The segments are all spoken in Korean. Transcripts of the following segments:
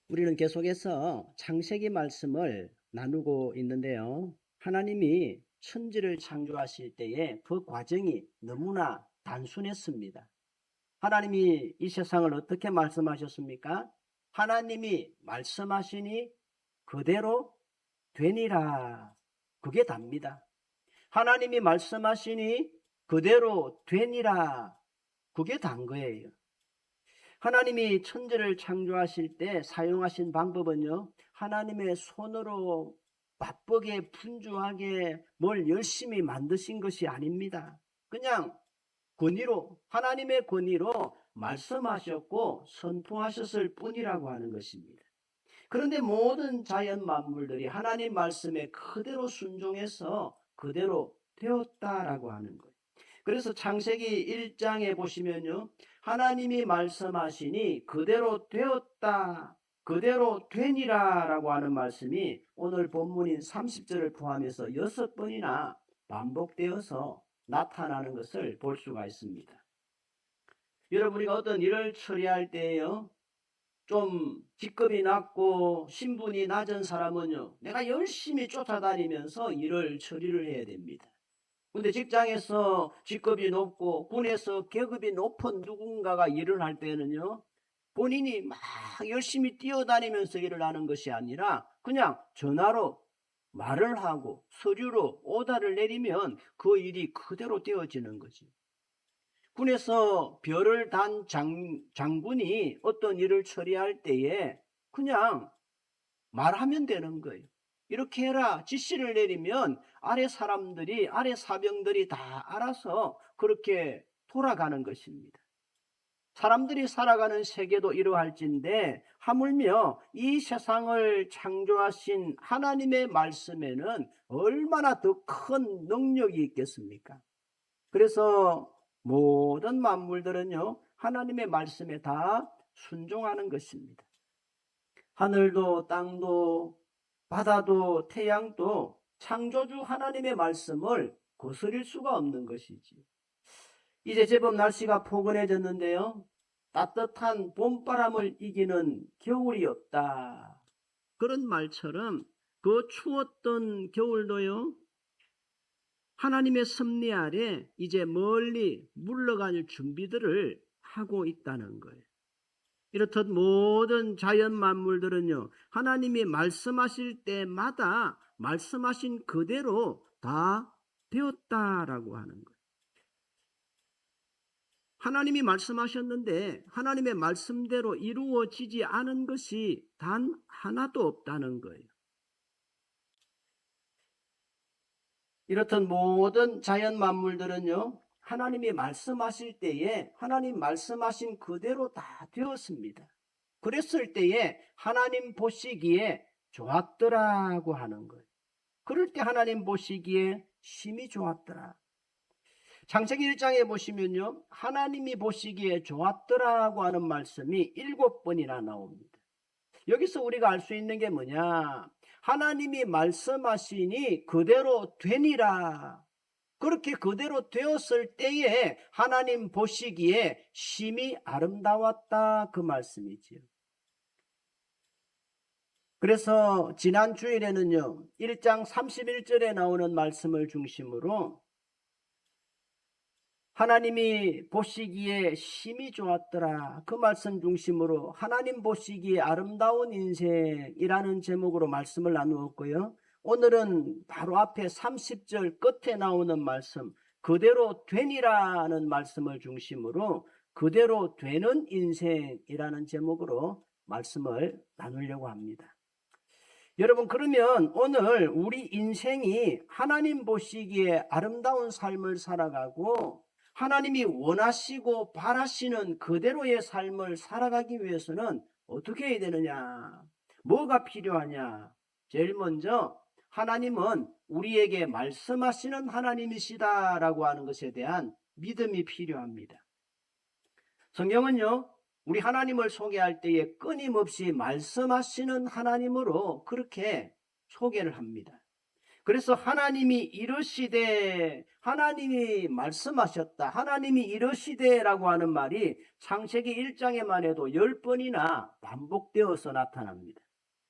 우리는 계속해서 창세기 말씀을 나누고 있는데요. 하나님이 천지를 창조하실 때에 그 과정이 너무나 단순했습니다. 하나님이 이 세상을 어떻게 말씀하셨습니까? 하나님이 말씀하시니 그대로 되니라. 그게 답니다. 하나님이 말씀하시니 그대로 되니라. 그게 단 거예요. 하나님이 천지를 창조하실 때 사용하신 방법은요, 하나님의 손으로 바쁘게 분주하게 뭘 열심히 만드신 것이 아닙니다. 그냥 권위로, 하나님의 권위로 말씀하셨고 선포하셨을 뿐이라고 하는 것입니다. 그런데 모든 자연 만물들이 하나님 말씀에 그대로 순종해서 그대로 되었다라고 하는 거예요. 그래서 창세기 1장에 보시면요, 하나님이 말씀하시니 그대로 되었다, 그대로 되니라 라고 하는 말씀이 오늘 본문인 30절을 포함해서 6번이나 반복되어서 나타나는 것을 볼 수가 있습니다. 여러분, 우리가 어떤 일을 처리할 때에요, 좀 직급이 낮고 신분이 낮은 사람은요, 내가 열심히 쫓아다니면서 일을 처리를 해야 됩니다. 근데 직장에서 직급이 높고 군에서 계급이 높은 누군가가 일을 할 때는요, 본인이 막 열심히 뛰어다니면서 일을 하는 것이 아니라 그냥 전화로 말을 하고 서류로 오다를 내리면 그 일이 그대로 되어지는 거지. 군에서 별을 단 장군이 어떤 일을 처리할 때에 그냥 말하면 되는 거예요. 이렇게 해라 지시를 내리면 아래 사람들이, 아래 사병들이 다 알아서 그렇게 돌아가는 것입니다. 사람들이 살아가는 세계도 이러할진데 하물며 이 세상을 창조하신 하나님의 말씀에는 얼마나 더 큰 능력이 있겠습니까? 그래서 모든 만물들은요, 하나님의 말씀에 다 순종하는 것입니다. 하늘도 땅도 바다도 태양도 창조주 하나님의 말씀을 거스릴 수가 없는 것이지. 이제 제법 날씨가 포근해졌는데요, 따뜻한 봄바람을 이기는 겨울이 없다. 그런 말처럼 그 추웠던 겨울도요, 하나님의 섭리 아래 이제 멀리 물러갈 준비들을 하고 있다는 거예요. 이렇듯 모든 자연 만물들은요, 하나님이 말씀하실 때마다 말씀하신 그대로 다 되었다라고 하는 거예요. 하나님이 말씀하셨는데 하나님의 말씀대로 이루어지지 않은 것이 단 하나도 없다는 거예요. 이렇듯 모든 자연 만물들은요, 하나님이 말씀하실 때에 하나님 말씀하신 그대로 다 되었습니다. 그랬을 때에 하나님 보시기에 좋았더라고 하는 거예요. 그럴 때 하나님 보시기에 심히 좋았더라. 창세기 1장에 보시면요, 하나님이 보시기에 좋았더라고 하는 말씀이 7번이나 나옵니다. 여기서 우리가 알 수 있는 게 뭐냐? 하나님이 말씀하시니 그대로 되니라. 그렇게 그대로 되었을 때에 하나님 보시기에 심히 아름다웠다, 그 말씀이지요. 그래서 지난 주일에는요, 1장 31절에 나오는 말씀을 중심으로 하나님이 보시기에 심히 좋았더라, 그 말씀 중심으로 하나님 보시기에 아름다운 인생이라는 제목으로 말씀을 나누었고요. 오늘은 바로 앞에 30절 끝에 나오는 말씀, 그대로 되니라는 말씀을 중심으로 그대로 되는 인생이라는 제목으로 말씀을 나누려고 합니다. 여러분, 그러면 오늘 우리 인생이 하나님 보시기에 아름다운 삶을 살아가고 하나님이 원하시고 바라시는 그대로의 삶을 살아가기 위해서는 어떻게 해야 되느냐? 뭐가 필요하냐? 제일 먼저 하나님은 우리에게 말씀하시는 하나님이시다라고 하는 것에 대한 믿음이 필요합니다. 성경은요, 우리 하나님을 소개할 때에 끊임없이 말씀하시는 하나님으로 그렇게 소개를 합니다. 그래서 하나님이 이르시되, 하나님이 말씀하셨다, 하나님이 이르시되라고 하는 말이 창세기 1장에만 해도 10번이나 반복되어서 나타납니다.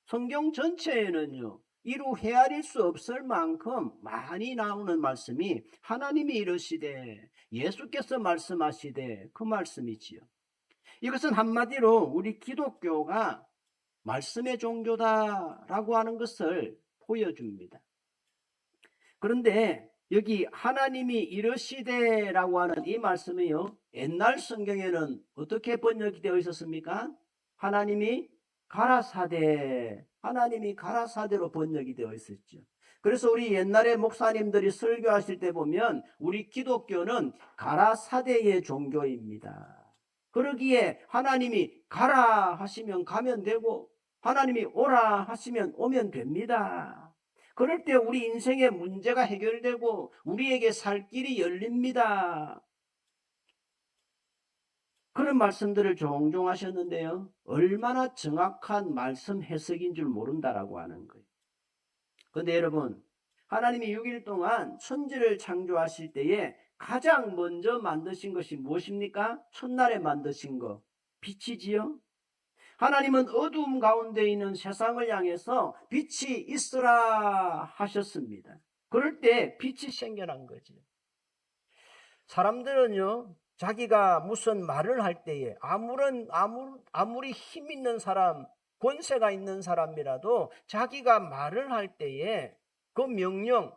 성경 전체에는요, 이루 헤아릴 수 없을 만큼 많이 나오는 말씀이 하나님이 이르시되, 예수께서 말씀하시되, 그 말씀이지요. 이것은 한마디로 우리 기독교가 말씀의 종교다라고 하는 것을 보여줍니다. 그런데 여기 하나님이 이르시되라고 하는 이 말씀이요, 옛날 성경에는 어떻게 번역이 되어 있었습니까? 하나님이 가라사대, 하나님이 가라사대로 번역이 되어 있었죠. 그래서 우리 옛날에 목사님들이 설교하실 때 보면 우리 기독교는 가라사대의 종교입니다. 그러기에 하나님이 가라 하시면 가면 되고, 하나님이 오라 하시면 오면 됩니다. 그럴 때 우리 인생의 문제가 해결되고 우리에게 살 길이 열립니다. 그런 말씀들을 종종 하셨는데요, 얼마나 정확한 말씀 해석인 줄 모른다라고 하는 거예요. 그런데 여러분, 하나님이 6일 동안 천지를 창조하실 때에 가장 먼저 만드신 것이 무엇입니까? 첫날에 만드신 거, 빛이지요. 하나님은 어두움 가운데 있는 세상을 향해서 빛이 있으라 하셨습니다. 그럴 때 빛이 생겨난 거죠. 사람들은요, 자기가 무슨 말을 할 때에 아무리 힘 있는 사람, 권세가 있는 사람이라도 자기가 말을 할 때에 그 명령,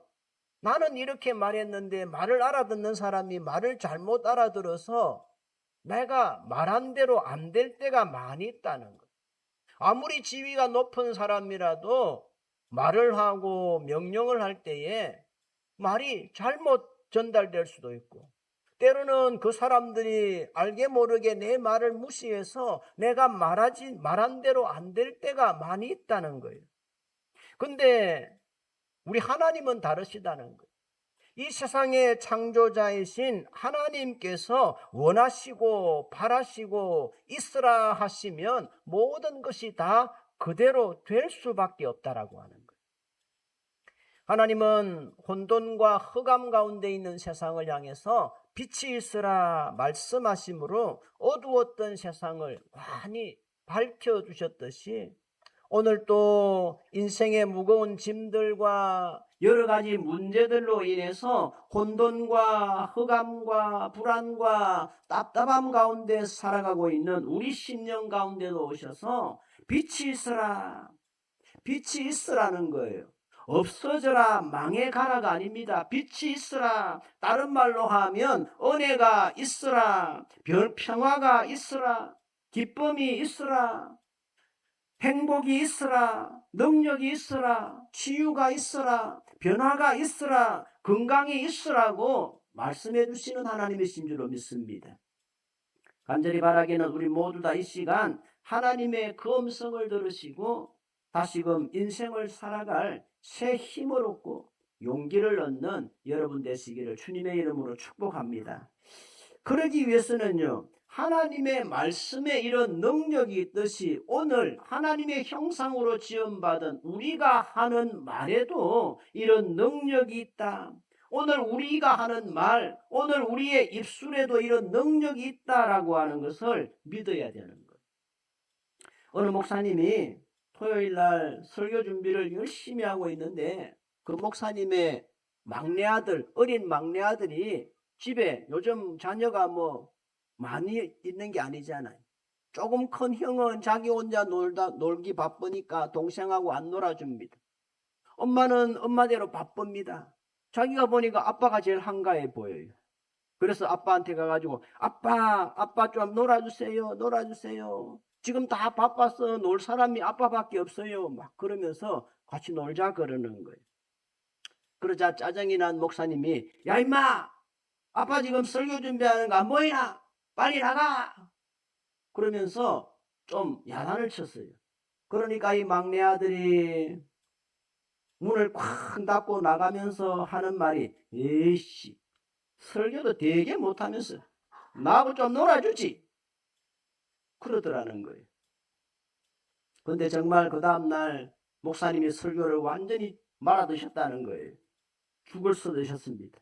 나는 이렇게 말했는데 말을 알아듣는 사람이 말을 잘못 알아들어서 내가 말한 대로 안 될 때가 많이 있다는 거예요. 아무리 지위가 높은 사람이라도 말을 하고 명령을 할 때에 말이 잘못 전달될 수도 있고, 때로는 그 사람들이 알게 모르게 내 말을 무시해서 내가 말한 대로 안 될 때가 많이 있다는 거예요. 근데 우리 하나님은 다르시다는 거예요. 이 세상의 창조자이신 하나님께서 원하시고 바라시고 있으라 하시면 모든 것이 다 그대로 될 수밖에 없다라고 하는 거예요. 하나님은 혼돈과 흑암 가운데 있는 세상을 향해서 빛이 있으라 말씀하심으로 어두웠던 세상을 많이 밝혀주셨듯이, 오늘 또 인생의 무거운 짐들과 여러 가지 문제들로 인해서 혼돈과 흑암과 불안과 답답함 가운데 살아가고 있는 우리 심령 가운데도 오셔서 빛이 있으라, 빛이 있으라는 거예요. 없어져라, 망해가라가 아닙니다. 빛이 있으라, 다른 말로 하면 은혜가 있으라, 평화가 있으라, 기쁨이 있으라, 행복이 있으라, 능력이 있으라, 치유가 있으라, 변화가 있으라, 건강이 있으라고 말씀해 주시는 하나님이신 줄로 믿습니다. 간절히 바라기는 우리 모두 다 이 시간 하나님의 그 음성을 들으시고 다시금 인생을 살아갈 새 힘을 얻고 용기를 얻는 여러분 되시기를 주님의 이름으로 축복합니다. 그러기 위해서는요, 하나님의 말씀에 이런 능력이 있듯이 오늘 하나님의 형상으로 지음받은 우리가 하는 말에도 이런 능력이 있다. 오늘 우리가 하는 말, 오늘 우리의 입술에도 이런 능력이 있다라고 하는 것을 믿어야 되는 거예요. 어느 목사님이 토요일 날 설교 준비를 열심히 하고 있는데 그 목사님의 막내 아들, 어린 막내 아들이 집에, 요즘 자녀가 많이 있는 게 아니잖아요. 조금 큰 형은 자기 혼자 놀기 바쁘니까 동생하고 안 놀아줍니다. 엄마는 엄마대로 바쁩니다. 자기가 보니까 아빠가 제일 한가해 보여요. 그래서 아빠한테 가가지고 아빠 좀 놀아주세요. 지금 다 바빠서 놀 사람이 아빠밖에 없어요. 막 그러면서 같이 놀자 그러는 거예요. 그러자 짜증이 난 목사님이, 야 임마, 아빠 지금 설교 준비하는 거 안 보이나? 빨리 나가! 그러면서 좀 야단을 쳤어요. 그러니까 이 막내 아들이 문을 콱 닫고 나가면서 하는 말이, 에이씨, 설교도 되게 못하면서 나하고 좀 놀아주지, 그러더라는 거예요. 그런데 정말 그 다음날 목사님이 설교를 완전히 말아 드셨다는 거예요. 죽을 써 드셨습니다.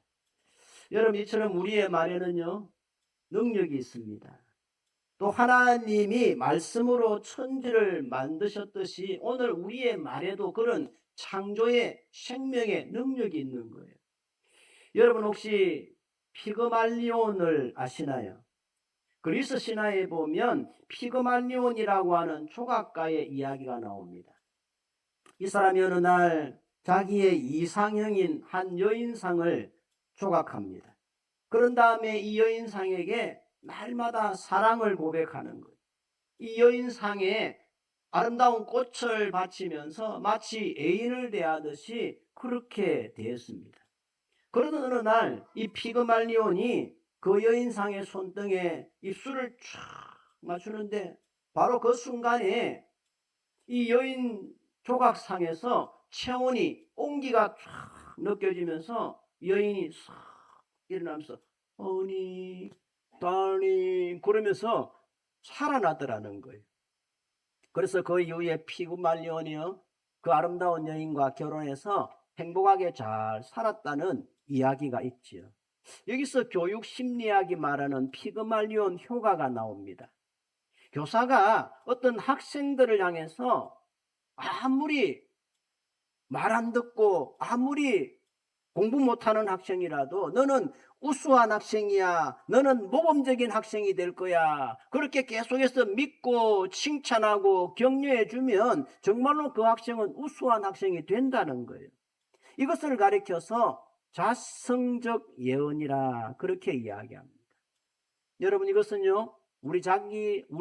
여러분, 이처럼 우리의 말에는요, 능력이 있습니다. 또 하나님이 말씀으로 천지를 만드셨듯이 오늘 우리의 말에도 그런 창조의 생명의 능력이 있는 거예요. 여러분, 혹시 피그말리온을 아시나요? 그리스 신화에 보면 피그말리온이라고 하는 조각가의 이야기가 나옵니다. 이 사람이 어느 날 자기의 이상형인 한 여인상을 조각합니다. 그런 다음에 이 여인상에게 날마다 사랑을 고백하는 거예요. 이 여인상에 아름다운 꽃을 바치면서 마치 애인을 대하듯이 그렇게 대했습니다. 그러던 어느 날 이 피그말리온이 그 여인상의 손등에 입술을 쫙 맞추는데 바로 그 순간에 이 여인 조각상에서 체온이 온기가 쫙 느껴지면서 여인이 싹 일어나면서 허니 달링 그러면서 살아나더라는 거예요. 그래서 그 이후에 피그말리온이요, 그 아름다운 여인과 결혼해서 행복하게 잘 살았다는 이야기가 있지요. 여기서 교육 심리학이 말하는 피그말리온 효과가 나옵니다. 교사가 어떤 학생들을 향해서 아무리 말 안 듣고 아무리 공부 못하는 학생이라도 너는 우수한 학생이야, 너는 모범적인 학생이 될 거야, 그렇게 계속해서 믿고 칭찬하고 격려해 주면 정말로 그 학생은 우수한 학생이 된다는 거예요. 이것을 가리켜서 자성적 예언이라 그렇게 이야기합니다. 여러분, 이것은요 우리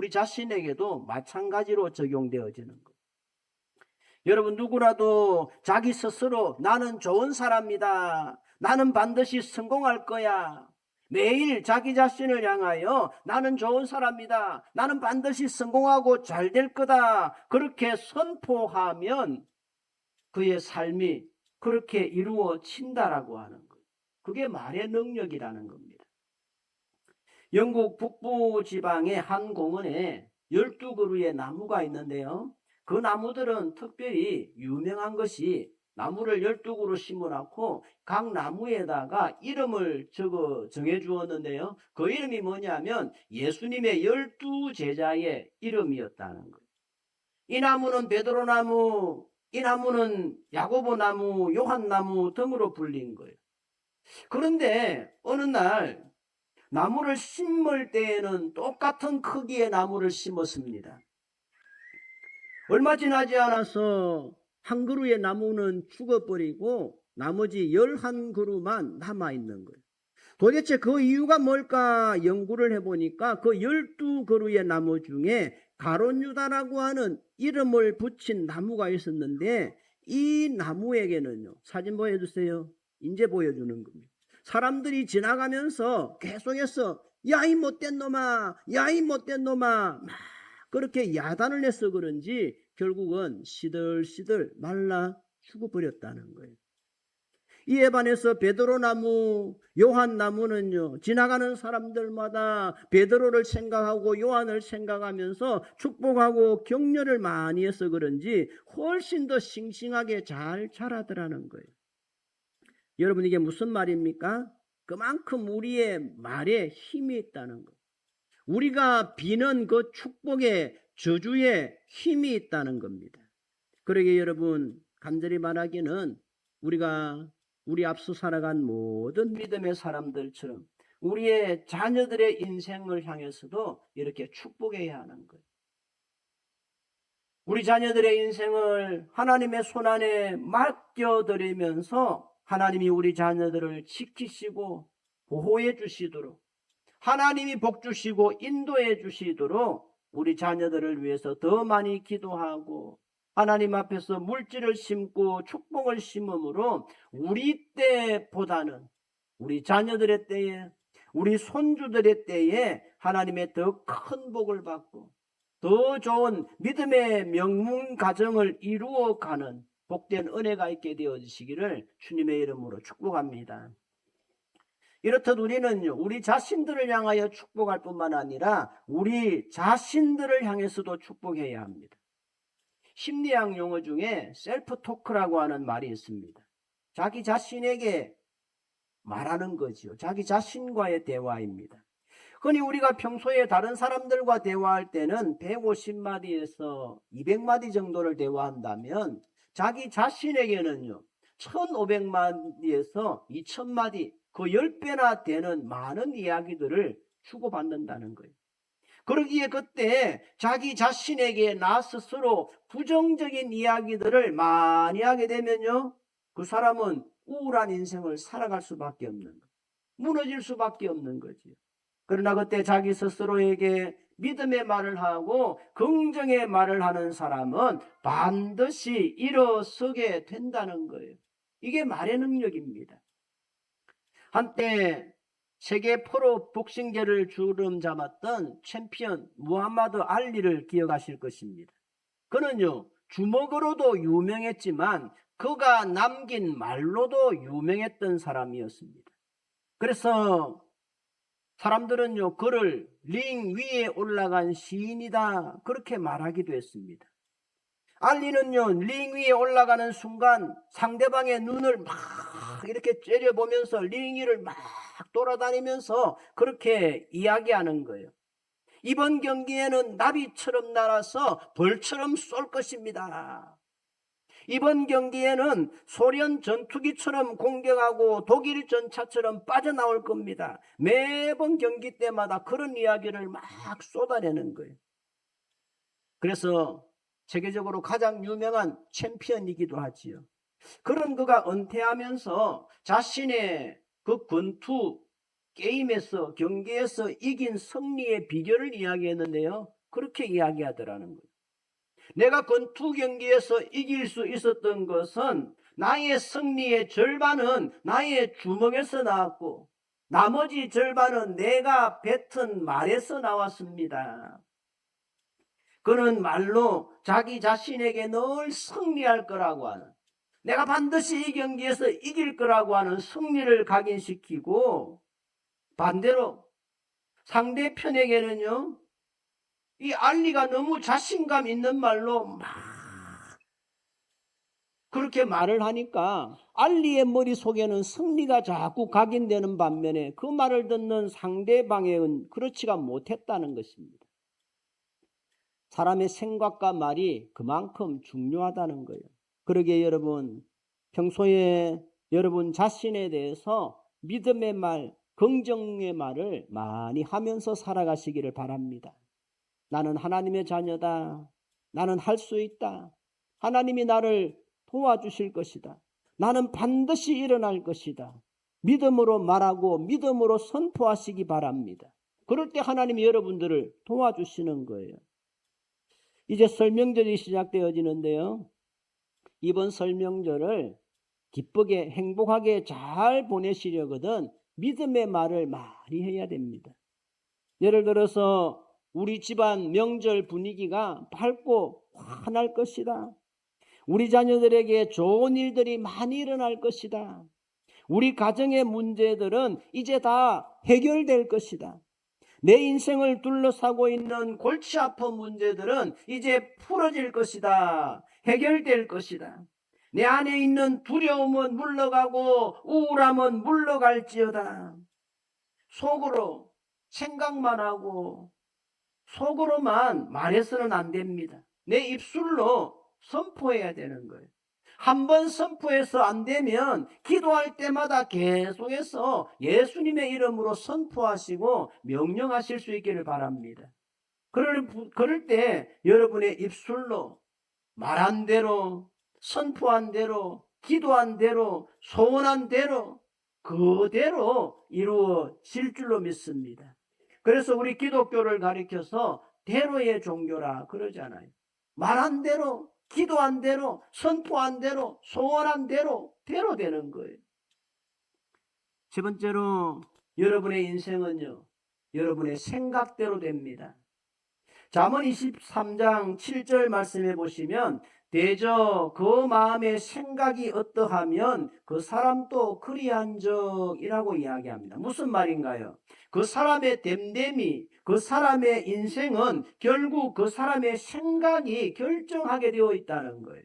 자신에게도 마찬가지로 적용되어지는 거예요. 여러분, 누구라도 자기 스스로 나는 좋은 사람이다, 나는 반드시 성공할 거야, 매일 자기 자신을 향하여 나는 좋은 사람이다, 나는 반드시 성공하고 잘 될 거다 그렇게 선포하면 그의 삶이 그렇게 이루어진다라고 하는 거예요. 그게 말의 능력이라는 겁니다. 영국 북부 지방의 한 공원에 12그루의 나무가 있는데요, 그 나무들은 특별히 유명한 것이 나무를 12그루 심어놓고 각 나무에다가 이름을 정해 주었는데요, 그 이름이 뭐냐면 예수님의 12제자의 이름이었다는 거예요. 이 나무는 베드로나무, 이 나무는 야고보나무, 요한나무 등으로 불린 거예요. 그런데 어느 날 나무를 심을 때에는 똑같은 크기의 나무를 심었습니다. 얼마 지나지 않아서 한 그루의 나무는 죽어버리고 나머지 11그루만 남아있는 거예요. 도대체 그 이유가 뭘까 연구를 해보니까 그 12그루의 나무 중에 가론유다라고 하는 이름을 붙인 나무가 있었는데, 이 나무에게는요, 사진 보여주세요. 이제 보여주는 겁니다. 사람들이 지나가면서 계속해서 야 이 못된 놈아, 야 이 못된 놈아 막 그렇게 야단을 내서 그런지 결국은 시들시들 말라 죽어버렸다는 거예요. 이에 반해서 베드로나무, 요한나무는요, 지나가는 사람들마다 베드로를 생각하고 요한을 생각하면서 축복하고 격려를 많이 해서 그런지 훨씬 더 싱싱하게 잘 자라더라는 거예요. 여러분, 이게 무슨 말입니까? 그만큼 우리의 말에 힘이 있다는 거예요. 우리가 비는 그 축복의 저주에 힘이 있다는 겁니다. 그러게 여러분, 간절히 말하기는 우리 앞서 살아간 모든 믿음의 사람들처럼 우리의 자녀들의 인생을 향해서도 이렇게 축복해야 하는 거예요. 우리 자녀들의 인생을 하나님의 손안에 맡겨드리면서 하나님이 우리 자녀들을 지키시고 보호해 주시도록, 하나님이 복 주시고 인도해 주시도록 우리 자녀들을 위해서 더 많이 기도하고 하나님 앞에서 물질을 심고 축복을 심음으로 우리 때보다는 우리 자녀들의 때에, 우리 손주들의 때에 하나님의 더 큰 복을 받고 더 좋은 믿음의 명문 가정을 이루어가는 복된 은혜가 있게 되어지시기를 주님의 이름으로 축복합니다. 이렇듯 우리는 우리 자신들을 향하여 축복할 뿐만 아니라 우리 자신들을 향해서도 축복해야 합니다. 심리학 용어 중에 셀프 토크라고 하는 말이 있습니다. 자기 자신에게 말하는 거지요. 자기 자신과의 대화입니다. 흔히 우리가 평소에 다른 사람들과 대화할 때는 150마디에서 200마디 정도를 대화한다면 자기 자신에게는요 1500마디에서 2000마디 그 10배나 되는 많은 이야기들을 주고받는다는 거예요. 그러기에 그때 자기 자신에게 나 스스로 부정적인 이야기들을 많이 하게 되면요 그 사람은 우울한 인생을 살아갈 수밖에 없는 거예요. 무너질 수밖에 없는 거지요. 그러나 그때 자기 스스로에게 믿음의 말을 하고 긍정의 말을 하는 사람은 반드시 일어서게 된다는 거예요. 이게 말의 능력입니다. 한때 세계 프로 복싱계를 주름잡았던 챔피언 무하마드 알리를 기억하실 것입니다. 그는요 주먹으로도 유명했지만 그가 남긴 말로도 유명했던 사람이었습니다. 그래서 사람들은요 그를 링 위에 올라간 시인이다 그렇게 말하기도 했습니다. 알리는요 링 위에 올라가는 순간 상대방의 눈을 막 이렇게 째려보면서 링 위를 막 돌아다니면서 그렇게 이야기하는 거예요. 이번 경기에는 나비처럼 날아서 벌처럼 쏠 것입니다. 이번 경기에는 소련 전투기처럼 공격하고 독일 전차처럼 빠져나올 겁니다. 매번 경기 때마다 그런 이야기를 막 쏟아내는 거예요. 그래서 세계적으로 가장 유명한 챔피언이기도 하지요. 그런 그가 은퇴하면서 자신의 그 권투 게임에서 경기에서 이긴 승리의 비결을 이야기했는데요. 그렇게 이야기하더라는 거예요. 내가 권투 경기에서 이길 수 있었던 것은 나의 승리의 절반은 나의 주먹에서 나왔고 나머지 절반은 내가 뱉은 말에서 나왔습니다. 그는 말로 자기 자신에게 늘 승리할 거라고 하는, 내가 반드시 이 경기에서 이길 거라고 하는 승리를 각인시키고, 반대로 상대편에게는요 이 알리가 너무 자신감 있는 말로 막 그렇게 말을 하니까 알리의 머릿속에는 승리가 자꾸 각인되는 반면에 그 말을 듣는 상대방에는 그렇지가 못했다는 것입니다. 사람의 생각과 말이 그만큼 중요하다는 거예요. 그러기에 여러분 평소에 여러분 자신에 대해서 믿음의 말, 긍정의 말을 많이 하면서 살아가시기를 바랍니다. 나는 하나님의 자녀다. 나는 할 수 있다. 하나님이 나를 도와주실 것이다. 나는 반드시 일어날 것이다. 믿음으로 말하고 믿음으로 선포하시기 바랍니다. 그럴 때 하나님이 여러분들을 도와주시는 거예요. 이제 설명절이 시작되어지는데요. 이번 설명절을 기쁘게 행복하게 잘 보내시려거든 믿음의 말을 많이 해야 됩니다. 예를 들어서 우리 집안 명절 분위기가 밝고 환할 것이다. 우리 자녀들에게 좋은 일들이 많이 일어날 것이다. 우리 가정의 문제들은 이제 다 해결될 것이다. 내 인생을 둘러싸고 있는 골치 아픈 문제들은 이제 풀어질 것이다. 해결될 것이다. 내 안에 있는 두려움은 물러가고 우울함은 물러갈지어다. 속으로 생각만 하고 속으로만 말해서는 안 됩니다. 내 입술로 선포해야 되는 거예요. 한번 선포해서 안 되면 기도할 때마다 계속해서 예수님의 이름으로 선포하시고 명령하실 수 있기를 바랍니다. 그럴 때 여러분의 입술로 말한 대로, 선포한 대로, 기도한 대로, 소원한 대로 그대로 이루어질 줄로 믿습니다. 그래서 우리 기독교를 가리켜서 대로의 종교라 그러잖아요. 말한 대로, 기도한 대로, 선포한 대로, 소원한 대로 되는 거예요. 세 번째로 여러분의 인생은요, 여러분의 생각대로 됩니다. 잠언 23장 7절 말씀해 보시면 대저 그 마음의 생각이 어떠하면 그 사람도 그리한 적이라고 이야기합니다. 무슨 말인가요? 그 사람의 됨됨이, 그 사람의 인생은 결국 그 사람의 생각이 결정하게 되어 있다는 거예요.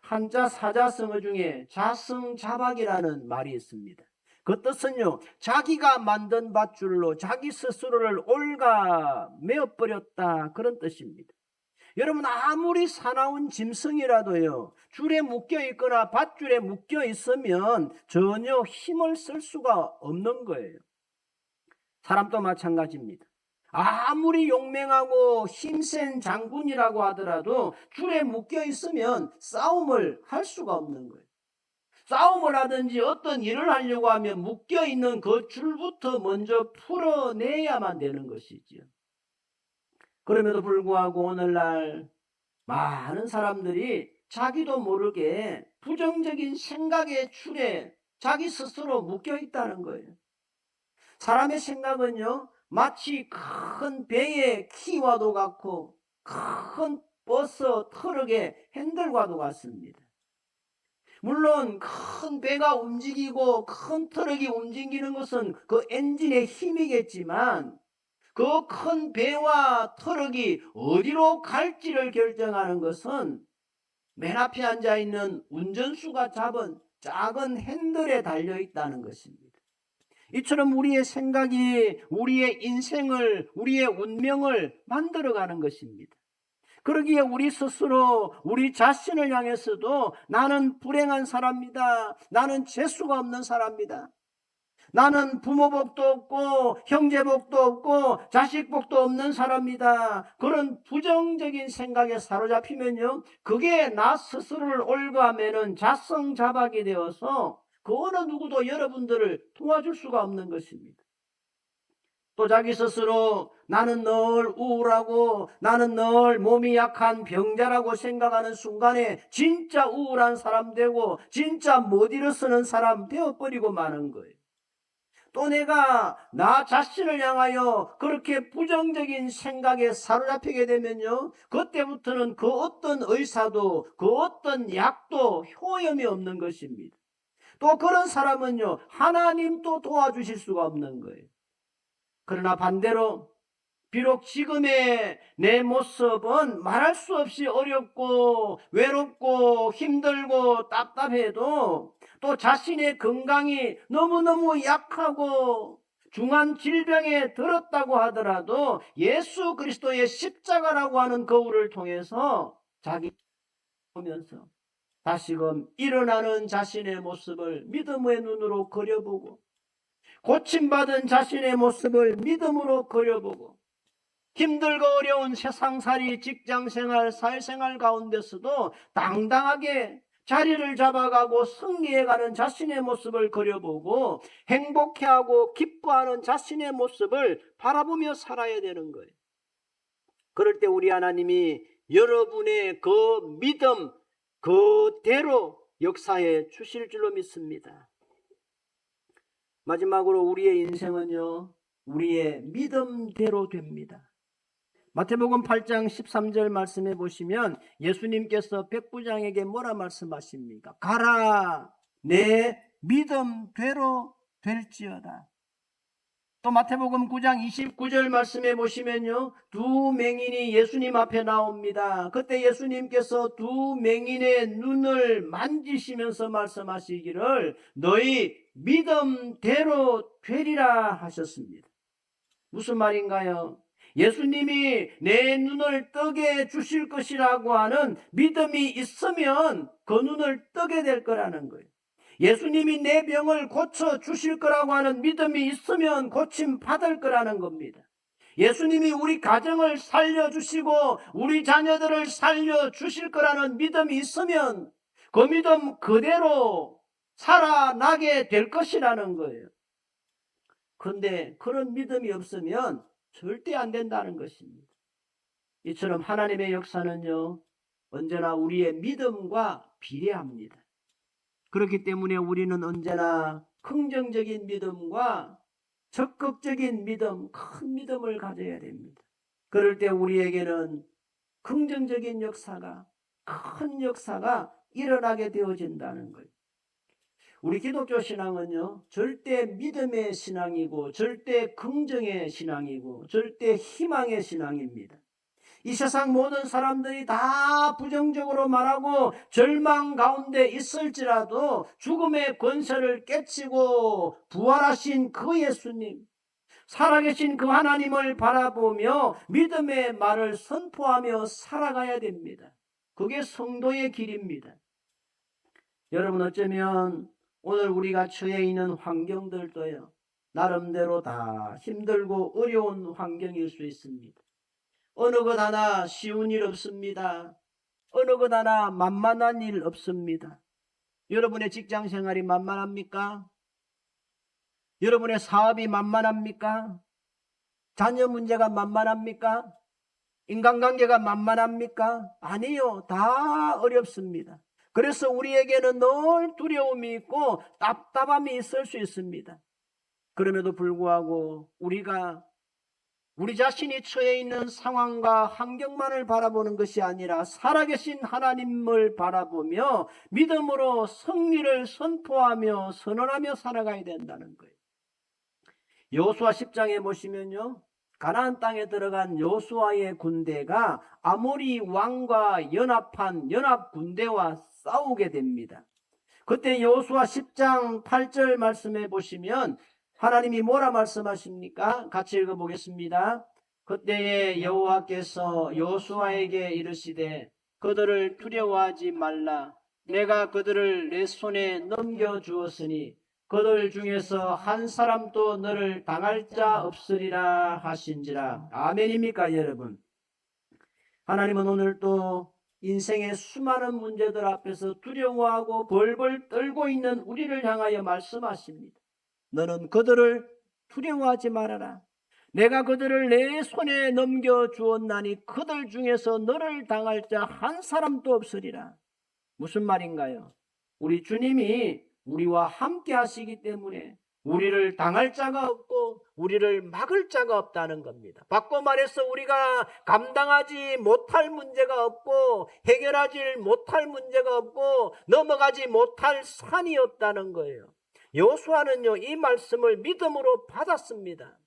한자 사자성어 중에 자성자박이라는 말이 있습니다. 그 뜻은요, 자기가 만든 밧줄로 자기 스스로를 옳가 메어버렸다, 그런 뜻입니다. 여러분, 아무리 사나운 짐승이라도요, 줄에 묶여 있거나 밧줄에 묶여 있으면 전혀 힘을 쓸 수가 없는 거예요. 사람도 마찬가지입니다. 아무리 용맹하고 힘센 장군이라고 하더라도 줄에 묶여 있으면 싸움을 할 수가 없는 거예요. 싸움을 하든지 어떤 일을 하려고 하면 묶여 있는 그 줄부터 먼저 풀어내야만 되는 것이지요. 그럼에도 불구하고 오늘날 많은 사람들이 자기도 모르게 부정적인 생각의 줄에 자기 스스로 묶여 있다는 거예요. 사람의 생각은요, 마치 큰 배의 키와도 같고 큰 버스 트럭의 핸들과도 같습니다. 물론 큰 배가 움직이고 큰 트럭이 움직이는 것은 그 엔진의 힘이겠지만 그 큰 배와 트럭이 어디로 갈지를 결정하는 것은 맨 앞에 앉아있는 운전수가 잡은 작은 핸들에 달려있다는 것입니다. 이처럼 우리의 생각이 우리의 인생을, 우리의 운명을 만들어가는 것입니다. 그러기에 우리 스스로 우리 자신을 향해서도 나는 불행한 사람이다, 나는 재수가 없는 사람이다, 나는 부모 복도 없고 형제 복도 없고 자식 복도 없는 사람이다, 그런 부정적인 생각에 사로잡히면요, 그게 나 스스로를 옳고하면은 자성자박이 되어서 그 어느 누구도 여러분들을 도와줄 수가 없는 것입니다. 또 자기 스스로 나는 늘 우울하고 나는 늘 몸이 약한 병자라고 생각하는 순간에 진짜 우울한 사람 되고 진짜 못 일어서는 사람 되어버리고 마는 거예요. 또 내가 나 자신을 향하여 그렇게 부정적인 생각에 사로잡히게 되면요, 그때부터는 그 어떤 의사도 그 어떤 약도 효험이 없는 것입니다. 또 그런 사람은요, 하나님도 도와주실 수가 없는 거예요. 그러나 반대로 비록 지금의 내 모습은 말할 수 없이 어렵고 외롭고 힘들고 답답해도 또 자신의 건강이 너무너무 약하고 중한 질병에 들었다고 하더라도 예수 그리스도의 십자가라고 하는 거울을 통해서 자기 보면서 다시금 일어나는 자신의 모습을 믿음의 눈으로 그려보고 고침받은 자신의 모습을 믿음으로 그려보고 힘들고 어려운 세상살이, 직장생활, 사회생활 가운데서도 당당하게 자리를 잡아가고 승리해가는 자신의 모습을 그려보고 행복해하고 기뻐하는 자신의 모습을 바라보며 살아야 되는 거예요. 그럴 때 우리 하나님이 여러분의 그 믿음 그대로 역사해 주실 줄로 믿습니다. 마지막으로 우리의 인생은요, 우리의 믿음대로 됩니다. 마태복음 8장 13절 말씀해 보시면 예수님께서 백부장에게 뭐라 말씀하십니까? 가라, 내 믿음대로 될지어다. 또 마태복음 9장 29절 말씀해 보시면요, 두 맹인이 예수님 앞에 나옵니다. 그때 예수님께서 두 맹인의 눈을 만지시면서 말씀하시기를 너희 믿음대로 되리라 하셨습니다. 무슨 말인가요? 예수님이 내 눈을 뜨게 주실 것이라고 하는 믿음이 있으면 그 눈을 뜨게 될 거라는 거예요. 예수님이 내 병을 고쳐 주실 거라고 하는 믿음이 있으면 고침 받을 거라는 겁니다. 예수님이 우리 가정을 살려주시고 우리 자녀들을 살려주실 거라는 믿음이 있으면 그 믿음 그대로 살아나게 될 것이라는 거예요. 그런데 그런 믿음이 없으면 절대 안 된다는 것입니다. 이처럼 하나님의 역사는요, 언제나 우리의 믿음과 비례합니다. 그렇기 때문에 우리는 언제나 긍정적인 믿음과 적극적인 믿음, 큰 믿음을 가져야 됩니다. 그럴 때 우리에게는 긍정적인 역사가, 큰 역사가 일어나게 되어진다는 거예요. 우리 기독교 신앙은요, 절대 믿음의 신앙이고 절대 긍정의 신앙이고 절대 희망의 신앙입니다. 이 세상 모든 사람들이 다 부정적으로 말하고 절망 가운데 있을지라도 죽음의 권세를 깨치고 부활하신 그 예수님, 살아계신 그 하나님을 바라보며 믿음의 말을 선포하며 살아가야 됩니다. 그게 성도의 길입니다. 여러분, 어쩌면 오늘 우리가 처해 있는 환경들도요, 나름대로 다 힘들고 어려운 환경일 수 있습니다. 어느 것 하나 쉬운 일 없습니다. 어느 것 하나 만만한 일 없습니다. 여러분의 직장 생활이 만만합니까? 여러분의 사업이 만만합니까? 자녀 문제가 만만합니까? 인간관계가 만만합니까? 아니요, 다 어렵습니다. 그래서 우리에게는 늘 두려움이 있고 답답함이 있을 수 있습니다. 그럼에도 불구하고 우리가 우리 자신이 처해 있는 상황과 환경만을 바라보는 것이 아니라 살아계신 하나님을 바라보며 믿음으로 승리를 선포하며 선언하며 살아가야 된다는 거예요. 여호수아 10장에 보시면요, 가나안 땅에 들어간 여호수아의 군대가 아모리 왕과 연합한 연합 군대와 싸우게 됩니다. 그때 여호수아 10장 8절 말씀해 보시면 하나님이 뭐라 말씀하십니까? 같이 읽어보겠습니다. 그때에 여호와께서 여호수아에게 이르시되 그들을 두려워하지 말라. 내가 그들을 내 손에 넘겨주었으니 그들 중에서 한 사람도 너를 당할 자 없으리라 하신지라. 아멘입니까, 여러분? 하나님은 오늘도 인생의 수많은 문제들 앞에서 두려워하고 벌벌 떨고 있는 우리를 향하여 말씀하십니다. 너는 그들을 두려워하지 말아라. 내가 그들을 내 손에 넘겨주었나니 그들 중에서 너를 당할 자 한 사람도 없으리라. 무슨 말인가요? 우리 주님이 우리와 함께 하시기 때문에 우리를 당할 자가 없고 우리를 막을 자가 없다는 겁니다. 바꿔 말해서 우리가 감당하지 못할 문제가 없고 해결하지 못할 문제가 없고 넘어가지 못할 산이 없다는 거예요. 여호수아는요, 이 말씀을 믿음으로 받았습니다.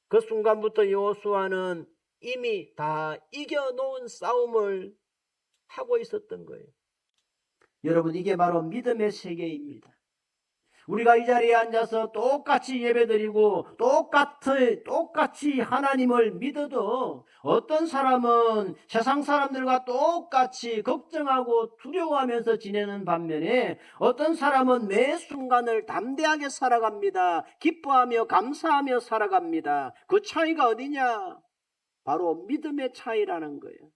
그 순간부터 여호수아는 이미 다 이겨놓은 싸움을 하고 있었던 거예요. 여러분, 이게 바로 믿음의 세계입니다. 우리가 이 자리에 앉아서 똑같이 예배드리고 똑같이 하나님을 믿어도 어떤 사람은 세상 사람들과 똑같이 걱정하고 두려워하면서 지내는 반면에 어떤 사람은 매 순간을 담대하게 살아갑니다. 기뻐하며 감사하며 살아갑니다. 그 차이가 어디냐? 바로 믿음의 차이라는 거예요.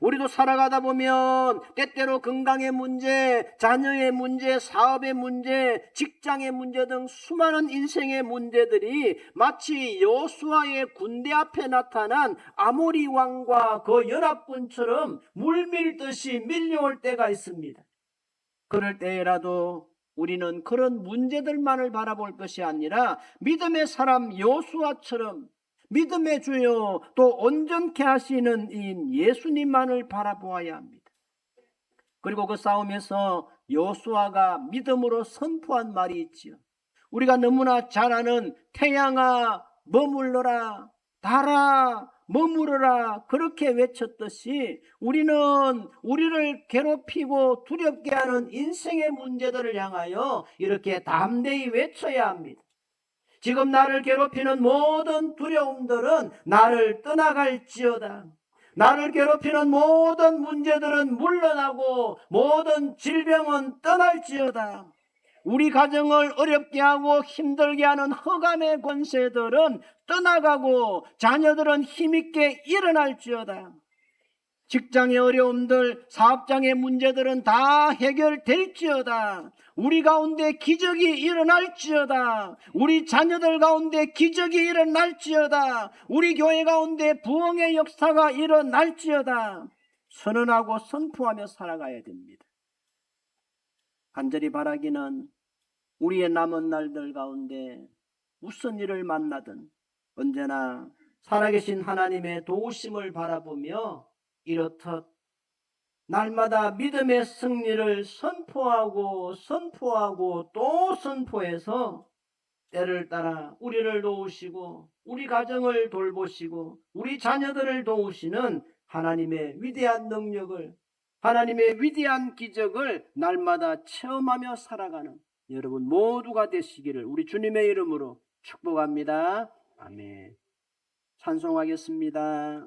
우리도 살아가다 보면 때때로 건강의 문제, 자녀의 문제, 사업의 문제, 직장의 문제 등 수많은 인생의 문제들이 마치 여호수아의 군대 앞에 나타난 아모리 왕과 그 연합군처럼 물밀듯이 밀려올 때가 있습니다. 그럴 때라도 우리는 그런 문제들만을 바라볼 것이 아니라 믿음의 사람 여호수아처럼 믿음의 주요 또 온전케 하시는 이인 예수님만을 바라보아야 합니다. 그리고 그 싸움에서 여호수아가 믿음으로 선포한 말이 있지요. 우리가 너무나 잘 아는 태양아 머물러라, 달아 머무르라, 그렇게 외쳤듯이 우리는 우리를 괴롭히고 두렵게 하는 인생의 문제들을 향하여 이렇게 담대히 외쳐야 합니다. 지금 나를 괴롭히는 모든 두려움들은 나를 떠나갈지어다. 나를 괴롭히는 모든 문제들은 물러나고 모든 질병은 떠날지어다. 우리 가정을 어렵게 하고 힘들게 하는 흑암의 권세들은 떠나가고 자녀들은 힘있게 일어날지어다. 직장의 어려움들, 사업장의 문제들은 다 해결될지어다. 우리 가운데 기적이 일어날지어다. 우리 자녀들 가운데 기적이 일어날지어다. 우리 교회 가운데 부흥의 역사가 일어날지어다. 선언하고 선포하며 살아가야 됩니다. 간절히 바라기는 우리의 남은 날들 가운데 무슨 일을 만나든 언제나 살아계신 하나님의 도우심을 바라보며 이렇듯 날마다 믿음의 승리를 선포하고 또 선포해서 때를 따라 우리를 도우시고 우리 가정을 돌보시고 우리 자녀들을 도우시는 하나님의 위대한 능력을, 하나님의 위대한 기적을 날마다 체험하며 살아가는 여러분 모두가 되시기를 우리 주님의 이름으로 축복합니다. 아멘. 찬송하겠습니다.